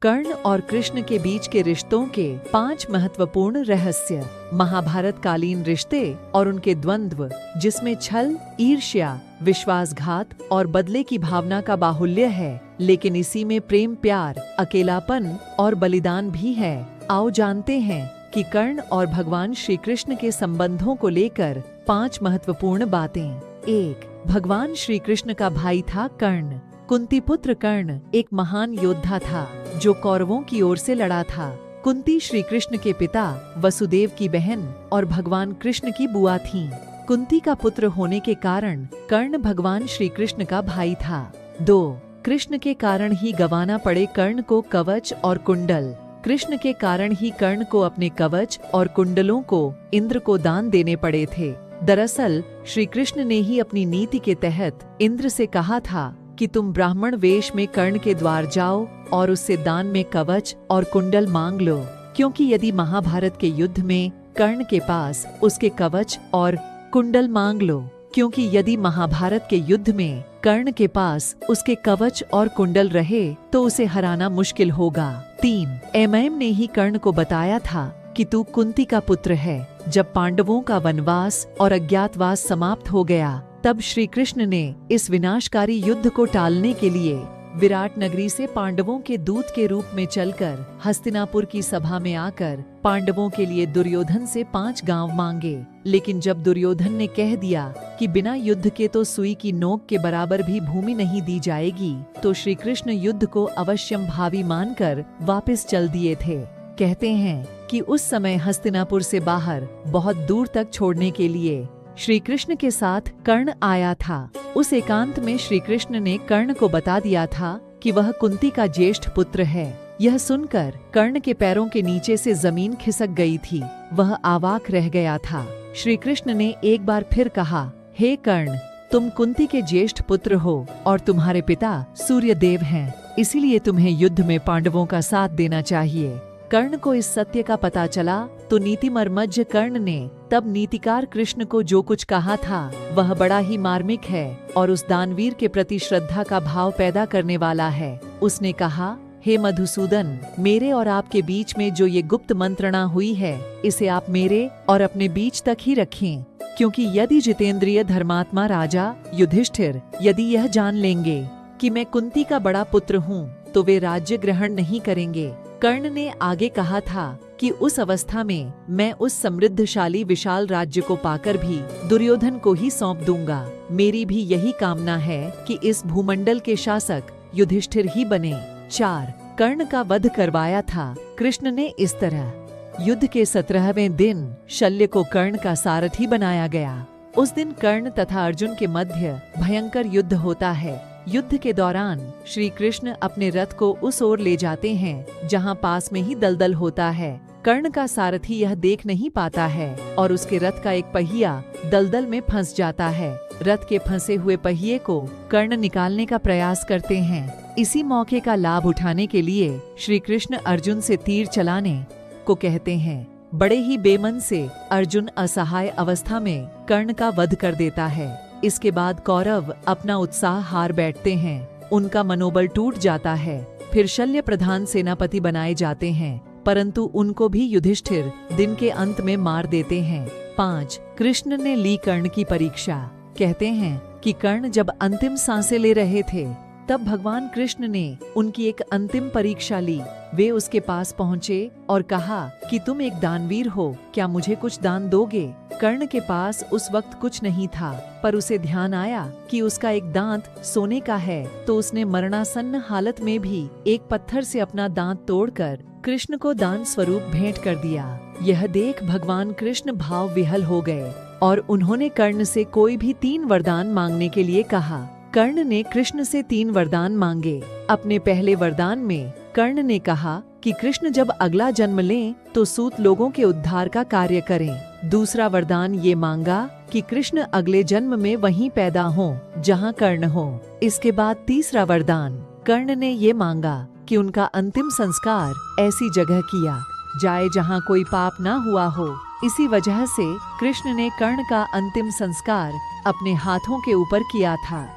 कर्ण और कृष्ण के बीच के रिश्तों के 5 महत्वपूर्ण रहस्य। महाभारत कालीन रिश्ते और उनके द्वंद्व, जिसमें छल, ईर्ष्या, विश्वासघात और बदले की भावना का बाहुल्य है, लेकिन इसी में प्रेम, प्यार, अकेलापन और बलिदान भी है। आओ जानते हैं कि कर्ण और भगवान श्री कृष्ण के संबंधों को लेकर 5 महत्वपूर्ण बातें। 1. भगवान श्री कृष्ण का भाई था कर्ण। कुंती पुत्र कर्ण एक महान योद्धा था जो कौरवों की ओर से लड़ा था। कुंती श्री कृष्ण के पिता, वसुदेव की बहन और भगवान कृष्ण की बुआ थीं। कुंती का पुत्र होने के कारण कर्ण भगवान श्री कृष्ण का भाई था। 2. कृष्ण के कारण ही गंवाना पड़े कर्ण को कवच और कुंडल। कृष्ण के कारण ही कर्ण को अपने कवच और कुंडलों को इंद्र को दान देने पड़े थे। दरअसल श्री कृष्ण ने ही अपनी नीति के तहत इंद्र से कहा था कि तुम ब्राह्मण वेश में कर्ण के द्वार जाओ और उससे दान में कवच और कुंडल मांग लो, क्योंकि यदि महाभारत के युद्ध में कर्ण के पास उसके कवच और कुंडल मांग लो क्योंकि यदि महाभारत के युद्ध में कर्ण के पास उसके कवच और कुंडल रहे तो उसे हराना मुश्किल होगा। 3. एमएम ने ही कर्ण को बताया था कि तू कुंती का पुत्र है। जब पांडवों का वनवास और अज्ञातवास समाप्त हो गया, तब श्री कृष्ण ने इस विनाशकारी युद्ध को टालने के लिए विराट नगरी से पांडवों के दूत के रूप में चलकर हस्तिनापुर की सभा में आकर पांडवों के लिए दुर्योधन से 5 गांव मांगे। लेकिन जब दुर्योधन ने कह दिया कि बिना युद्ध के तो सुई की नोक के बराबर भी भूमि नहीं दी जाएगी, तो श्री कृष्ण युद्ध को अवश्यम भावी मानकर वापस चल दिए थे। कहते हैं कि उस समय हस्तिनापुर से बाहर बहुत दूर तक छोड़ने के लिए श्री कृष्ण के साथ कर्ण आया था। उस एकांत में श्री कृष्ण ने कर्ण को बता दिया था कि वह कुंती का ज्येष्ठ पुत्र है। यह सुनकर कर्ण के पैरों के नीचे से जमीन खिसक गई थी। वह अवाक रह गया था। श्री कृष्ण ने एक बार फिर कहा, हे कर्ण, तुम कुंती के ज्येष्ठ पुत्र हो और तुम्हारे पिता सूर्यदेव हैं, इसीलिए तुम्हें युद्ध में पांडवों का साथ देना चाहिए। कर्ण को इस सत्य का पता चला तो नीतिमर्मज्ञ कर्ण ने तब नीतिकार कृष्ण को जो कुछ कहा था वह बड़ा ही मार्मिक है और उस दानवीर के प्रति श्रद्धा का भाव पैदा करने वाला है। उसने कहा, हे मधुसूदन, मेरे और आपके बीच में जो ये गुप्त मंत्रणा हुई है, इसे आप मेरे और अपने बीच तक ही रखें, क्योंकि यदि जितेंद्रिय धर्मात्मा राजा युधिष्ठिर यदि यह जान लेंगे कि मैं कुंती का बड़ा पुत्र हूँ तो वे राज्य ग्रहण नहीं करेंगे। कर्ण ने आगे कहा था कि उस अवस्था में मैं उस समृद्धशाली विशाल राज्य को पाकर भी दुर्योधन को ही सौंप दूंगा। मेरी भी यही कामना है कि इस भूमंडल के शासक युधिष्ठिर ही बने। 4. कर्ण का वध करवाया था कृष्ण ने इस तरह। युद्ध के 17वें दिन शल्य को कर्ण का सारथी बनाया गया। उस दिन कर्ण तथा अर्जुन के मध्य भयंकर युद्ध होता है। युद्ध के दौरान श्री कृष्ण अपने रथ को उस ओर ले जाते हैं जहां पास में ही दलदल होता है। कर्ण का सारथी यह देख नहीं पाता है और उसके रथ का एक पहिया दलदल में फंस जाता है। रथ के फंसे हुए पहिए को कर्ण निकालने का प्रयास करते हैं। इसी मौके का लाभ उठाने के लिए श्री कृष्ण अर्जुन से तीर चलाने को कहते हैं। बड़े ही बेमन से अर्जुन असहाय अवस्था में कर्ण का वध कर देता है। इसके बाद कौरव अपना उत्साह हार बैठते हैं। उनका मनोबल टूट जाता है। फिर शल्य प्रधान सेनापति बनाए जाते हैं, परंतु उनको भी युधिष्ठिर दिन के अंत में मार देते हैं। 5. कृष्ण ने ली कर्ण की परीक्षा। कहते हैं कि कर्ण जब अंतिम सांसें ले रहे थे तब भगवान कृष्ण ने उनकी एक अंतिम परीक्षा ली। वे उसके पास पहुँचे और कहा कि तुम एक दानवीर हो, क्या मुझे कुछ दान दोगे? कर्ण के पास उस वक्त कुछ नहीं था, पर उसे ध्यान आया कि उसका एक दांत सोने का है, तो उसने मरणासन्न हालत में भी एक पत्थर से अपना दांत तोड़कर कृष्ण को दान स्वरूप भेंट कर दिया। यह देख भगवान कृष्ण भाव विह्वल हो गए और उन्होंने कर्ण से कोई भी 3 वरदान मांगने के लिए कहा। कर्ण ने कृष्ण से 3 वरदान मांगे। अपने पहले वरदान में कर्ण ने कहा कि कृष्ण जब अगला जन्म लें तो सूत लोगों के उद्धार का कार्य करें। दूसरा वरदान ये मांगा कि कृष्ण अगले जन्म में वहीं पैदा हों जहां कर्ण हो। इसके बाद तीसरा वरदान कर्ण ने ये मांगा कि उनका अंतिम संस्कार ऐसी जगह किया जाए जहां कोई पाप ना हुआ हो। इसी वजह से कृष्ण ने कर्ण का अंतिम संस्कार अपने हाथों के ऊपर किया था।